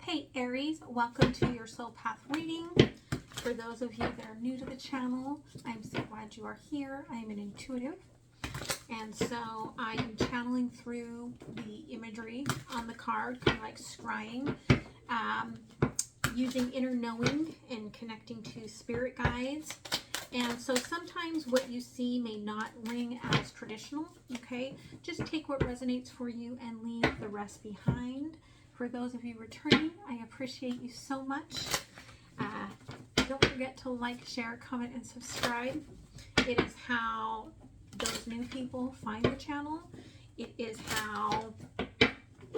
Hey Aries, welcome to your soul path reading. For those of you that are new to the channel, I'm so glad you are here. I am an intuitive, and so I am channeling through the imagery on the card, kind of like scrying, using inner knowing and connecting to spirit guides. And so sometimes what you see may not ring as traditional, okay? Just take what resonates for you and leave the rest behind. For those of you returning, I appreciate you so much. Don't forget to like, share, comment, and subscribe. It is how those new people find the channel. It is how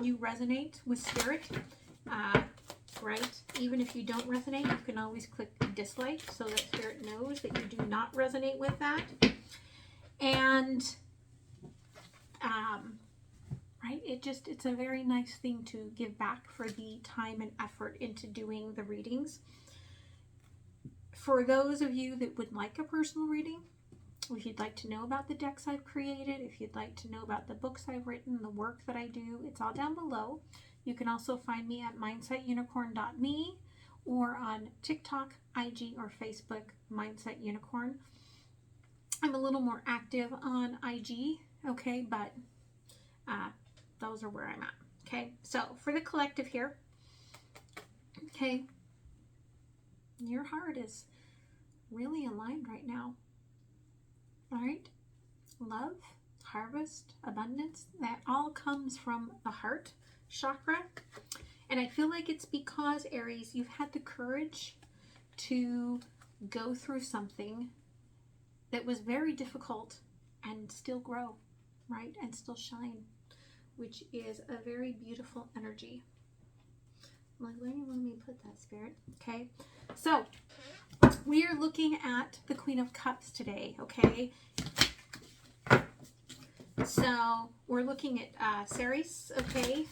you resonate with spirit, right? Even if you don't resonate, you can always click dislike so that spirit knows that you do not resonate with that. And right, it's a very nice thing to give back for the time and effort into doing the readings. For those of you that would like a personal reading, if you'd like to know about the decks I've created, if you'd like to know about the books I've written, the work that I do, it's all down below. You can also find me at mindsetunicorn.me or on TikTok, IG, or Facebook, Mindset Unicorn. I'm a little more active on IG, okay, but those are where I'm at, okay? So for the collective here, okay, your heart is really aligned right now, all right? Love, harvest, abundance, that all comes from the heart chakra. And I feel like it's because, Aries, you've had the courage to go through something that was very difficult and still grow, right? And still shine, which is a very beautiful energy. Like, where do you want me to put that, Spirit? Okay, so we are looking at the Queen of Cups today, okay? So we're looking at Ceres, okay?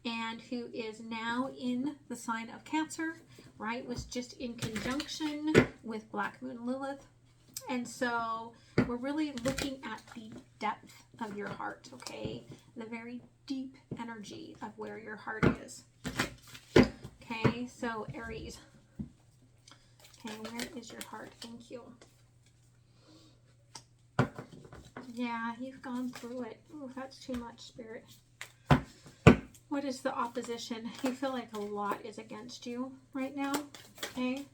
And who is now in the sign of Cancer, right? Was just in conjunction with Black Moon Lilith. And so we're really looking at the depth of your heart, okay? The very deep energy of where your heart is. Okay, so Aries. Okay, where is your heart? Thank you. Yeah, you've gone through it. Oh, that's too much, Spirit. What is the opposition? You feel like a lot is against you right now, okay?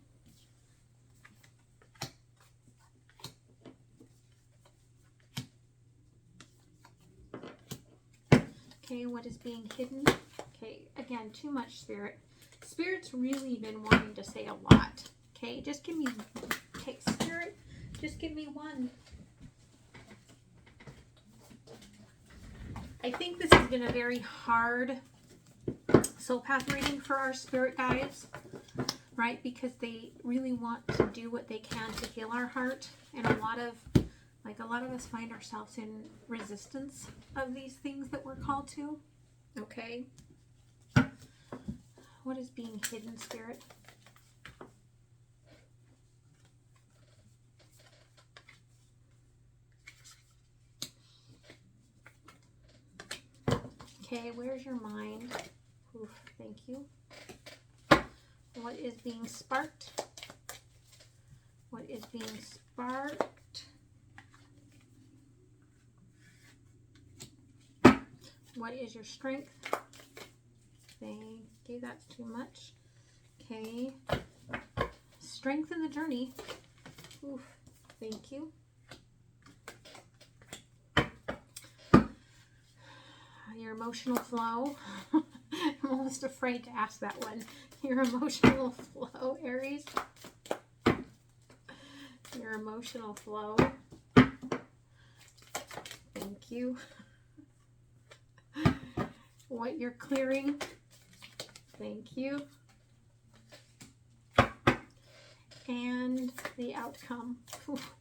Okay, what is being hidden? Okay, again, too much, Spirit. Spirit's really been wanting to say a lot. Okay, just give me, okay, Spirit, just give me one. I think this has been a very hard soul path reading for our spirit guides, right? Because they really want to do what they can to heal our heart. And a lot of us find ourselves in resistance of these things that we're called to. Okay. What is being hidden, Spirit? Okay, where's your mind? Oof, thank you. What is being sparked? What is being sparked? What is your strength? Thank you, that's too much. Okay. Strength in the journey. Oof, thank you. Your emotional flow. I'm almost afraid to ask that one. Your emotional flow, Aries. Your emotional flow. Thank you. What you're clearing. Thank you. And the outcome. Oof.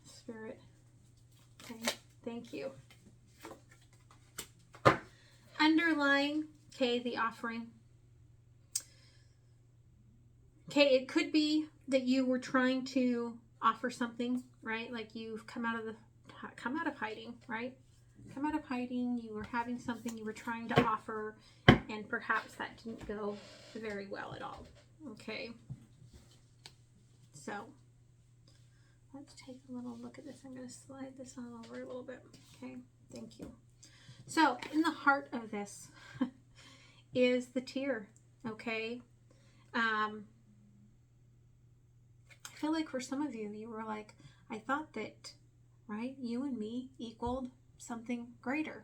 Spirit. Okay, thank you. Underlying, okay, the offering. Okay, it could be that you were trying to offer something, right? Like you've come out of hiding, right? come out of hiding. You were having something you were trying to offer, and perhaps that didn't go very well at all. Okay. So let's take a little look at this. I'm going to slide this on over a little bit. Okay. Thank you. So in the heart of this is the tear. Okay. I feel like for some of you, you were like, I thought that, right, you and me equaled something greater.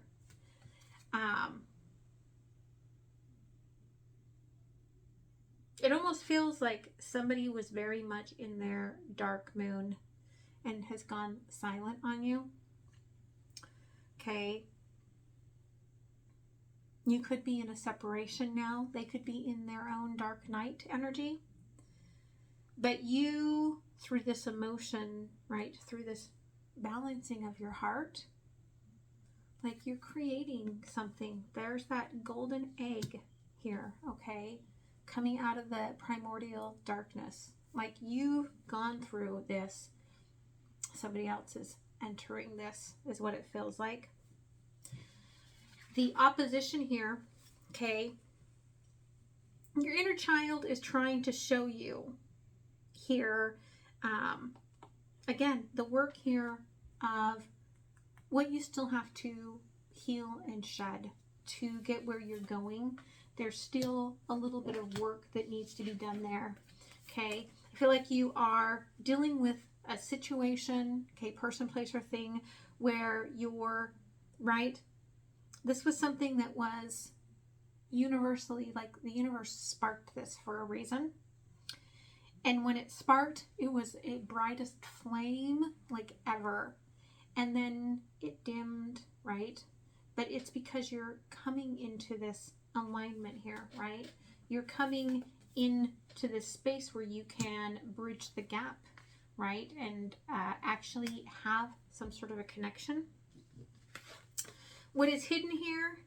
It almost feels like somebody was very much in their dark moon and has gone silent on you. Okay. You could be in a separation now. They could be in their own dark night energy. But you, through this emotion, right, through this balancing of your heart, like you're creating something. There's that golden egg here, okay, coming out of the primordial darkness. Like you've gone through this. Somebody else is entering this, is what it feels like. The opposition here, okay, your inner child is trying to show you here, again, the work here of what you still have to heal and shed to get where you're going. There's still a little bit of work that needs to be done there. Okay. I feel like you are dealing with a situation, okay, person, place, or thing where you're, right, this was something that was universally, like the universe sparked this for a reason. And when it sparked, it was a brightest flame like ever. And then it dimmed, right? But it's because you're coming into this alignment here, right? You're coming into this space where you can bridge the gap, right? And actually have some sort of a connection. What is hidden here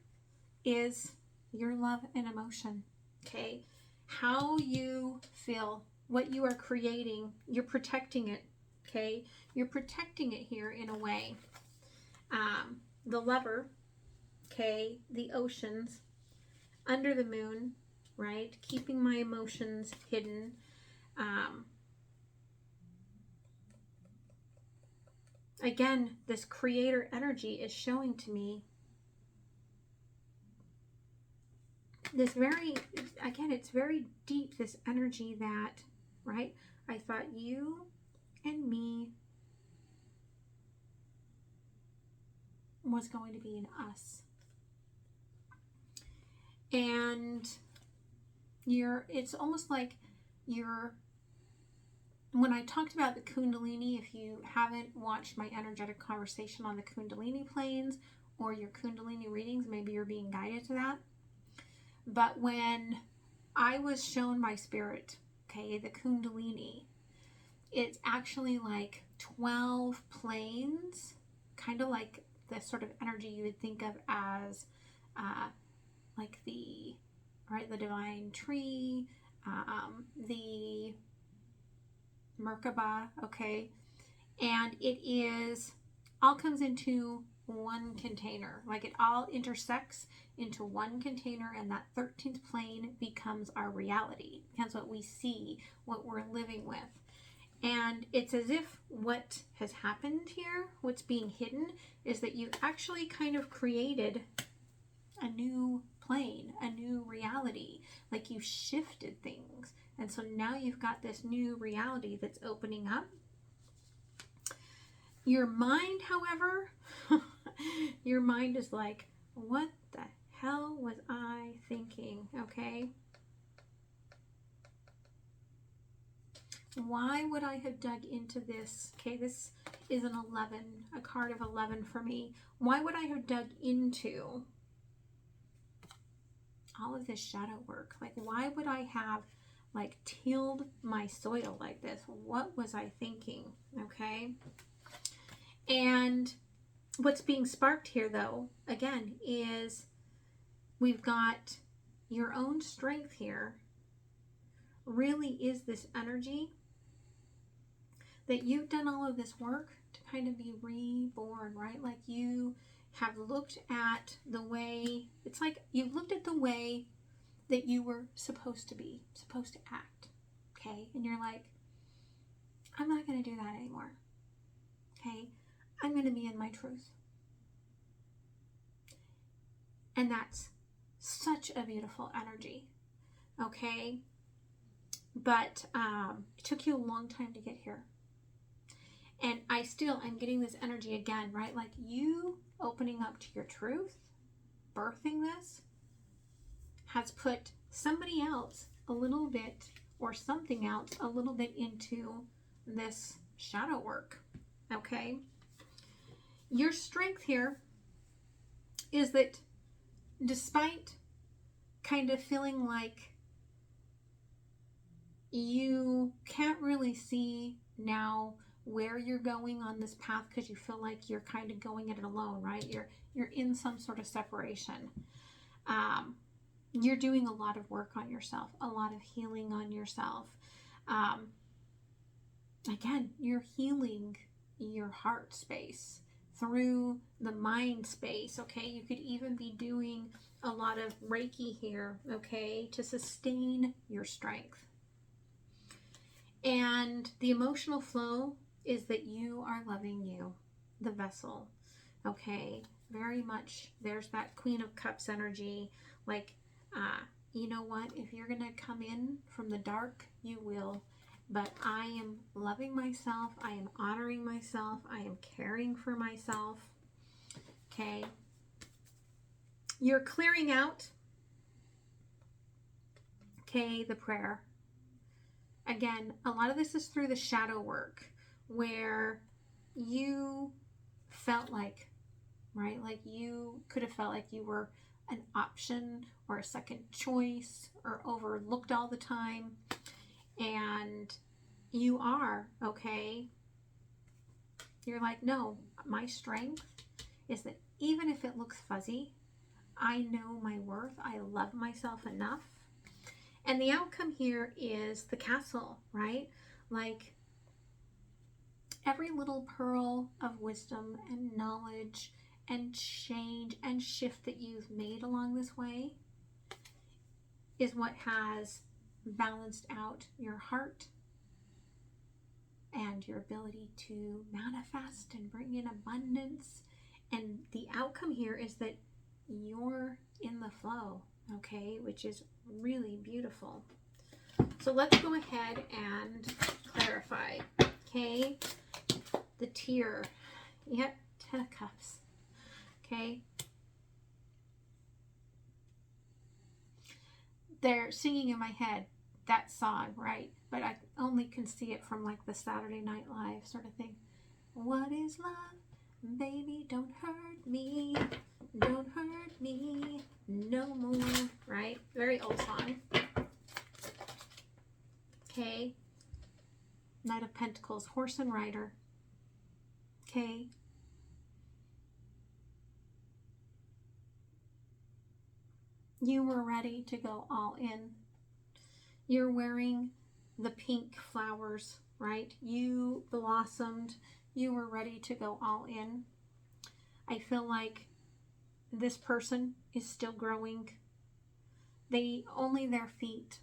is your love and emotion, okay? How you feel, what you are creating, you're protecting it, okay? You're protecting it here in a way. The Lover, okay? The oceans, under the moon, right? Keeping my emotions hidden. Again, this creator energy is showing to me this very, again, it's very deep, this energy that, right? I thought you and me was going to be an us. And it's almost like when I talked about the Kundalini, if you haven't watched my energetic conversation on the Kundalini planes or your Kundalini readings, maybe you're being guided to that. But when I was shown my spirit, okay, the Kundalini, it's actually like 12 planes, kind of like the sort of energy you would think of as like the divine tree, the Merkaba, okay, and it is all comes into one container, like it all intersects into one container, and that 13th plane becomes our reality, becomes what we see, what we're living with. And it's as if what has happened here, what's being hidden, is that you actually kind of created a new plane, a new reality, like you shifted things. And so now you've got this new reality that's opening up. Your mind, however, your mind is like, what the hell was I thinking? Okay. Why would I have dug into this? Okay, this is an 11, a card of 11 for me. Why would I have dug into all of this shadow work? Like, why would I have like tilled my soil like this? What was I thinking? Okay. And what's being sparked here, though, again, is we've got your own strength here. Really is this energy that you've done all of this work to kind of be reborn, right? Like you have looked at the way, it's like you've looked at the way that you were supposed to be, supposed to act, okay? And you're like, I'm not going to do that anymore, okay? I'm going to be in my truth. And that's such a beautiful energy, okay? But it took you a long time to get here. And I'm getting this energy again, right? Like you opening up to your truth, birthing this, has put somebody else a little bit, or something else a little bit into this shadow work, okay? Your strength here is that despite kind of feeling like you can't really see now where you're going on this path because you feel like you're kind of going it alone, right? You're in some sort of separation. You're doing a lot of work on yourself, a lot of healing on yourself. Again, you're healing your heart space through the mind space, okay? You could even be doing a lot of Reiki here, okay, to sustain your strength. And the emotional flow is that you are loving you, the vessel, okay? Very much, there's that Queen of Cups energy, like, you know what, if you're going to come in from the dark, you will. But I am loving myself. I am honoring myself. I am caring for myself. Okay. You're clearing out, okay, the prayer. Again, a lot of this is through the shadow work where you felt like, right, like you could have felt like you were an option or a second choice or overlooked all the time. And you are, okay? You're like, no, my strength is that even if it looks fuzzy, I know my worth. I love myself enough. And the outcome here is the castle, right? Like every little pearl of wisdom and knowledge and change and shift that you've made along this way is what has balanced out your heart and your ability to manifest and bring in abundance. And the outcome here is that you're in the flow, okay, which is really beautiful. So let's go ahead and clarify, okay? The tier, yep, 10 of Cups, okay? They're singing in my head that song, right? But I only can see it from like the Saturday Night Live sort of thing. What is love? Baby, don't hurt me. Don't hurt me no more, right? Very old song. Okay. Knight of Pentacles, Horse and Rider. Okay. You were ready to go all in. You're wearing the pink flowers, right? You blossomed. You were ready to go all in. I feel like this person is still growing. Only their feet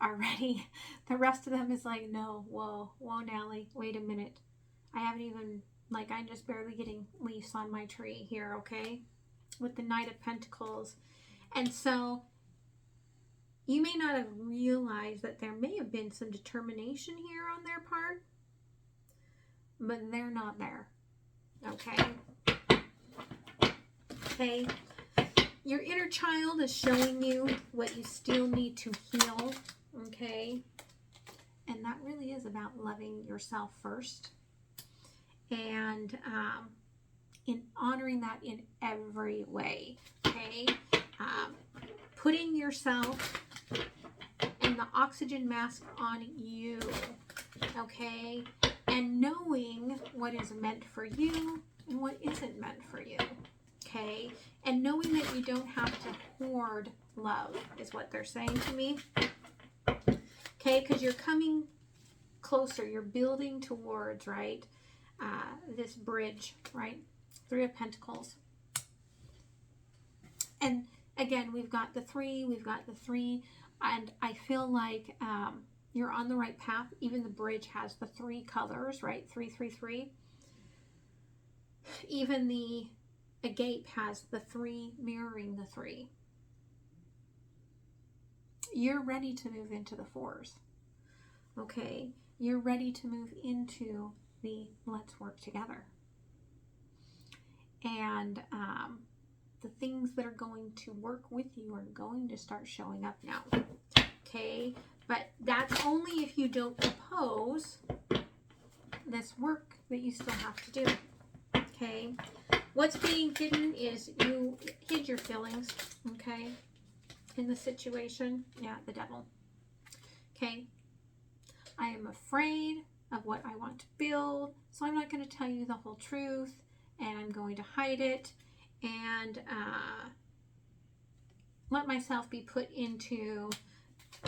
are ready. The rest of them is like, no, whoa, Nelly, wait a minute. I haven't even, like, I'm just barely getting leaves on my tree here, okay? With the Knight of Pentacles. And so you may not have realized that there may have been some determination here on their part, but they're not there, okay? Okay, your inner child is showing you what you still need to heal, okay? And that really is about loving yourself first and in honoring that in every way, okay? Putting yourself and the oxygen mask on you, okay? And knowing what is meant for you and what isn't meant for you, okay? And knowing that you don't have to hoard love is what they're saying to me, okay? Because you're coming closer, you're building towards, right, this bridge, right? Three of Pentacles, And again, we've got the 3, and I feel like you're on the right path. Even the bridge has the 3 colors, right? 3, 3, 3. Even the agape has the 3 mirroring the 3. You're ready to move into the 4s. Okay, you're ready to move into the let's work together. And the things that are going to work with you are going to start showing up now. Okay, but that's only if you don't oppose this work that you still have to do. Okay, what's being hidden is you hid your feelings, okay, in the situation. Yeah, the devil. Okay, I am afraid of what I want to build, so I'm not going to tell you the whole truth, and I'm going to hide it and let myself be put into,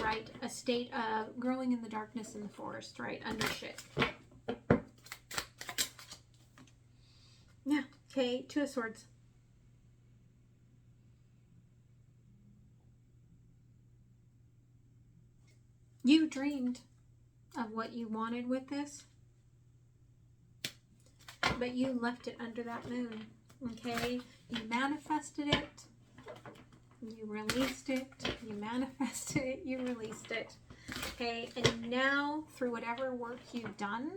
right, a state of growing in the darkness in the forest, right, under shit. Yeah, okay, 2 of Swords. You dreamed of what you wanted with this, but you left it under that moon, okay? You manifested it, you released it, you manifested it, you released it, okay? And now, through whatever work you've done,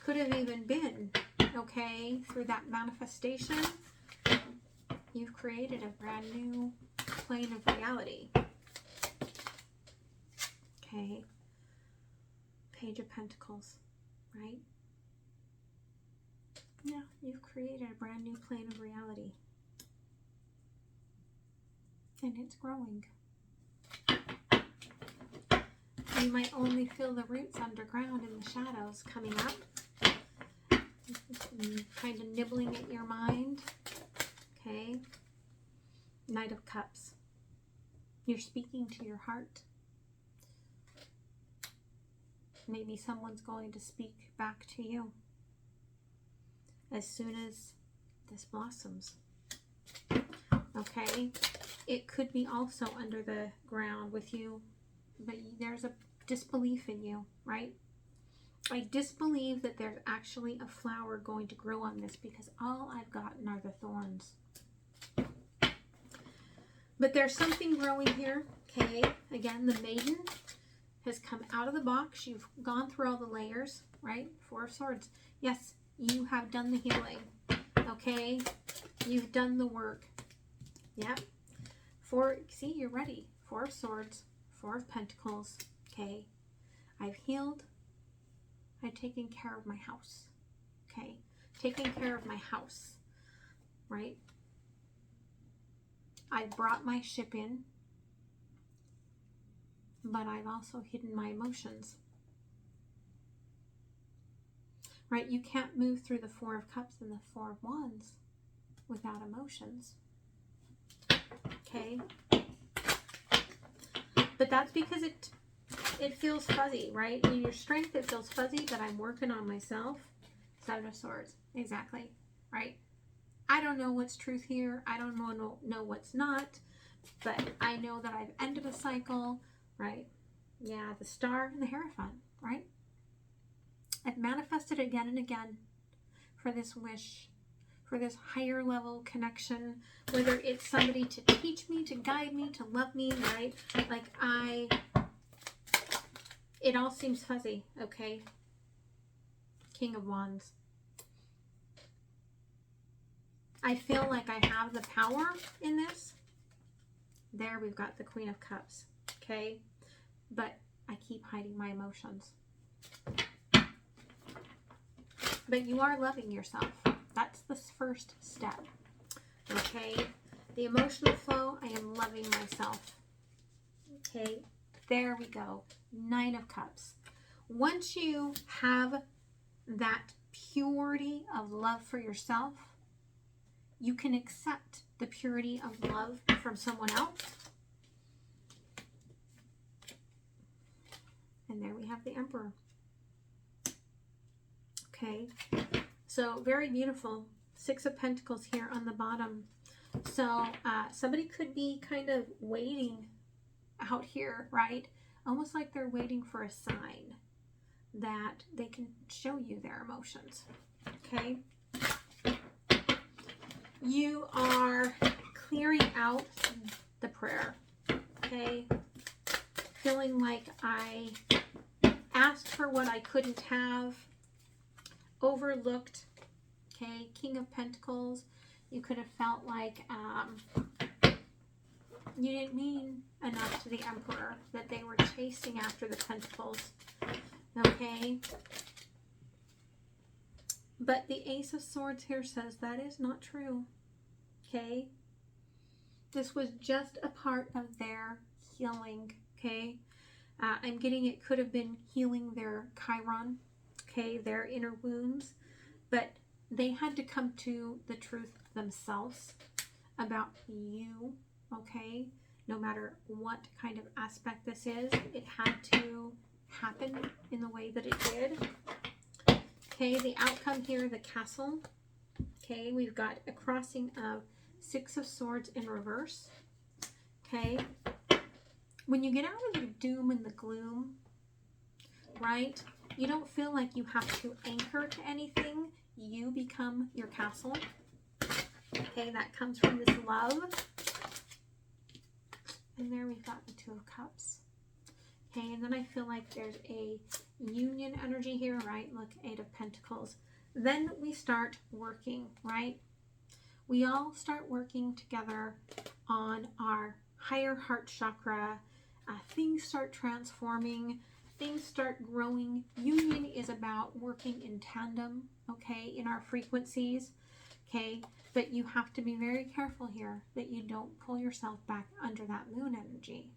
could have even been, okay, through that manifestation, you've created a brand new plane of reality, okay? Page of Pentacles, right? Yeah, you've created a brand new plane of reality. And it's growing. You might only feel the roots underground in the shadows coming up. Kind of nibbling at your mind. Okay. Knight of Cups. You're speaking to your heart. Maybe someone's going to speak back to you as soon as this blossoms. Okay, it could be also under the ground with you, but there's a disbelief in you, right? I disbelieve that there's actually a flower going to grow on this because all I've gotten are the thorns. But there's something growing here, okay? Again, the maiden has come out of the box. You've gone through all the layers, right? 4 of Swords. Yes, you have done the healing, okay? You've done the work. Yep. See, you're ready. 4 of Swords, 4 of Pentacles, okay? I've healed. I've taken care of my house, okay? Taking care of my house, right? I brought my ship in, but I've also hidden my emotions. Right? You can't move through the 4 of Cups and the 4 of Wands without emotions. Okay? But that's because it feels fuzzy, right? In your strength, it feels fuzzy, but I'm working on myself. 7 of Swords. Exactly. Right? I don't know what's truth here. I don't know what's not. But I know that I've ended a cycle, right? Yeah, the Star and the Hierophant, right? I've manifested again and again for this wish, for this higher level connection, whether it's somebody to teach me, to guide me, to love me, right? Like it all seems fuzzy, okay? King of Wands. I feel like I have the power in this. There we've got the Queen of Cups, okay? But I keep hiding my emotions. But you are loving yourself. That's the first step, okay? The emotional flow, I am loving myself, okay? There we go. 9 of Cups. Once you have that purity of love for yourself, you can accept the purity of love from someone else. And there we have the Emperor. Okay, so very beautiful. 6 of Pentacles here on the bottom. So somebody could be kind of waiting out here, right? Almost like they're waiting for a sign that they can show you their emotions. Okay? You are clearing out the prayer. Okay? Feeling like I asked for what I couldn't have, overlooked. Okay? King of Pentacles. You could have felt like you didn't mean enough to the Emperor, that they were chasing after the Pentacles. Okay? But the Ace of Swords here says that is not true. Okay? This was just a part of their healing. Okay? I'm getting it could have been healing their Chiron. Okay? Their inner wounds. But they had to come to the truth themselves about you. Okay? No matter what kind of aspect this is, it had to happen in the way that it did. Okay, the outcome here, the Castle. Okay, we've got a crossing of Six of Swords in reverse. Okay, when you get out of the doom and the gloom, right, you don't feel like you have to anchor to anything. You become your castle. Okay, that comes from this love. And there we've got the Two of Cups. Okay, and then I feel like there's a union energy here, right? Look, Eight of Pentacles. Then we start working, right? We all start working together on our higher heart chakra. Things start transforming. Things start growing. Union is about working in tandem, okay, in our frequencies, okay? But you have to be very careful here that you don't pull yourself back under that moon energy,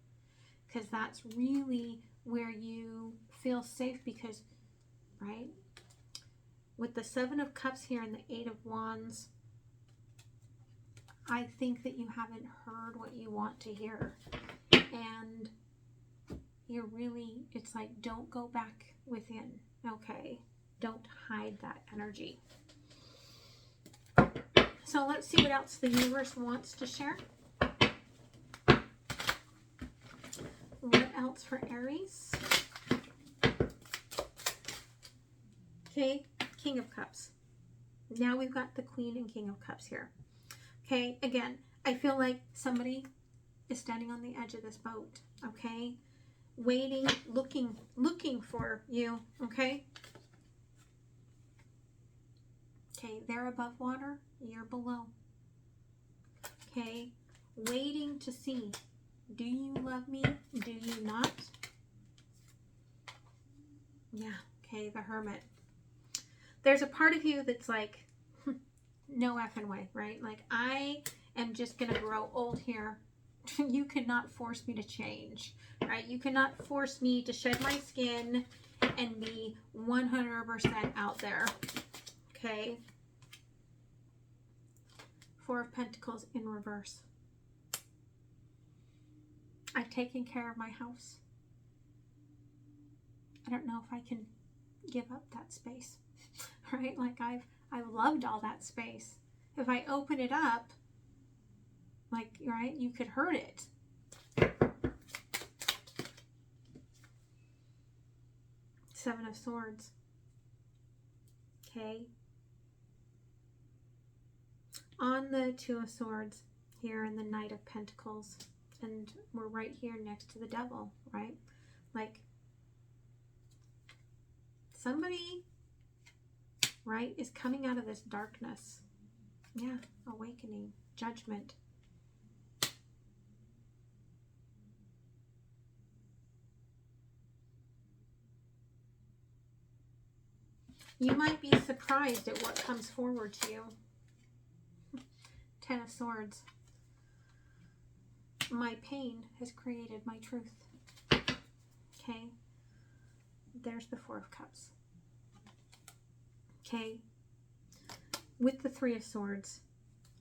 because that's really where you feel safe, because, right, with the Seven of Cups here and the Eight of Wands, I think that you haven't heard what you want to hear. And you're really, it's like, don't go back within, okay? Don't hide that energy. So let's see what else the universe wants to share. What else for Aries? Okay, King of Cups. Now we've got the Queen and King of Cups here. Okay, again, I feel like somebody is standing on the edge of this boat, okay? Waiting, looking for you, okay? Okay, they're above water, you're below. Okay, waiting to see, do you love me? Do you not? Yeah, okay, the Hermit. There's a part of you that's like, no effing way, right? Like, I am just going to grow old here. You cannot force me to change, right? You cannot force me to shed my skin and be 100% out there, okay? Four of Pentacles in reverse. I've taken care of my house. I don't know if I can give up that space, right? Like, I've loved all that space. If I open it up, like, right, you could hurt it. Seven of Swords. Okay. On the Two of Swords here and the Knight of Pentacles. And we're right here next to the Devil, right? Like, somebody, right, is coming out of this darkness. Yeah, awakening, judgment. You might be surprised at what comes forward to you. Ten of Swords. My pain has created my truth. Okay. There's the Four of Cups. Okay. With the Three of Swords.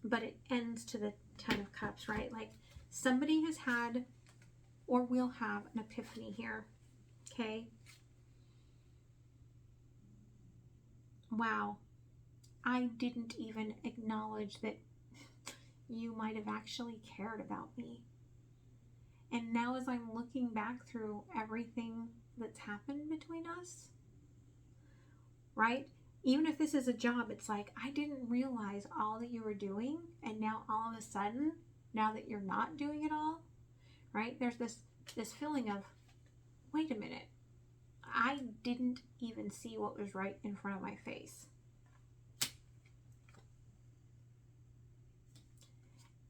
But it ends to the Ten of Cups, right? Like, somebody has had or will have an epiphany here. Okay. Wow. I didn't even acknowledge that you might have actually cared about me. And now as I'm looking back through everything that's happened between us, right? Even if this is a job, it's like, I didn't realize all that you were doing, and now all of a sudden, now that you're not doing it all, right? There's this feeling of, wait a minute, I didn't even see what was right in front of my face.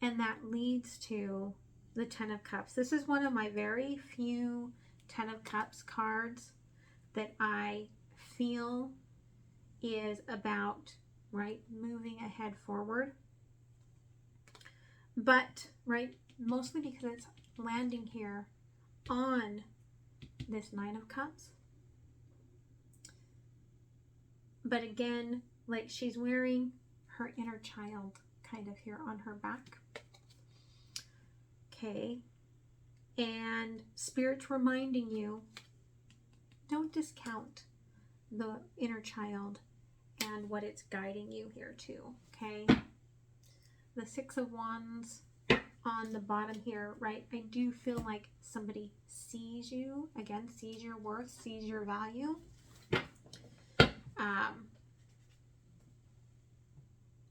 And that leads to the Ten of Cups. This is one of my very few Ten of Cups cards that I feel is about, right, moving ahead forward. But, right, mostly because it's landing here on this Nine of Cups. But again, like she's wearing her inner child kind of here on her back. Okay. And Spirit's reminding you, don't discount the inner child and what it's guiding you here to, okay? The Six of Wands on the bottom here, right? I do feel like somebody sees you, again, sees your worth, sees your value.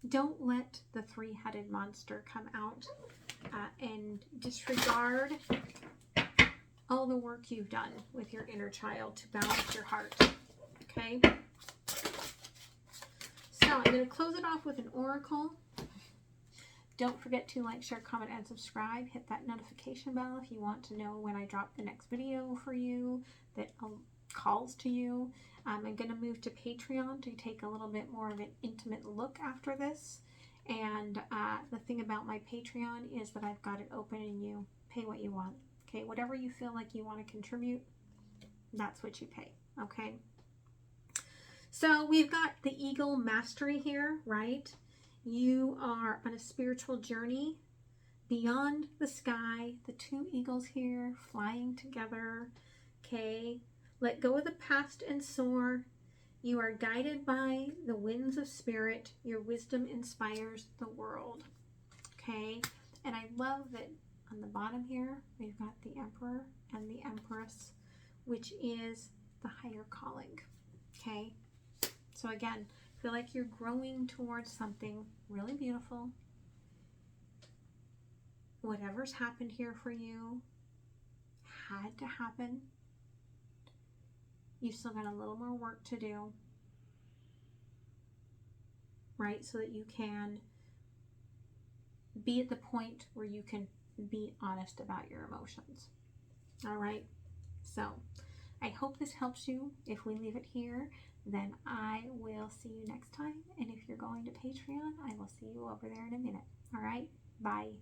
Don't let the three-headed monster come out and disregard all the work you've done with your inner child to balance your heart, okay? So I'm going to close it off with an oracle. Don't forget to like, share, comment, and subscribe. Hit that notification bell if you want to know when I drop the next video for you that calls to you. I'm going to move to Patreon to take a little bit more of an intimate look after this. And the thing about my Patreon is that I've got it open and you pay what you want. Okay, whatever you feel like you want to contribute, that's what you pay. Okay. So we've got the Eagle Mastery here, right? You are on a spiritual journey beyond the sky. The two eagles here flying together. Okay. Let go of the past and soar. You are guided by the winds of spirit. Your wisdom inspires the world. Okay. And I love that on the bottom here, we've got the Emperor and the Empress, which is the higher calling. Okay. So again, feel like you're growing towards something really beautiful. Whatever's happened here for you had to happen. You've still got a little more work to do, right? So that you can be at the point where you can be honest about your emotions. All right. So I hope this helps you. If we leave it here, then I will see you next time. And if you're going to Patreon, I will see you over there in a minute. All right. Bye.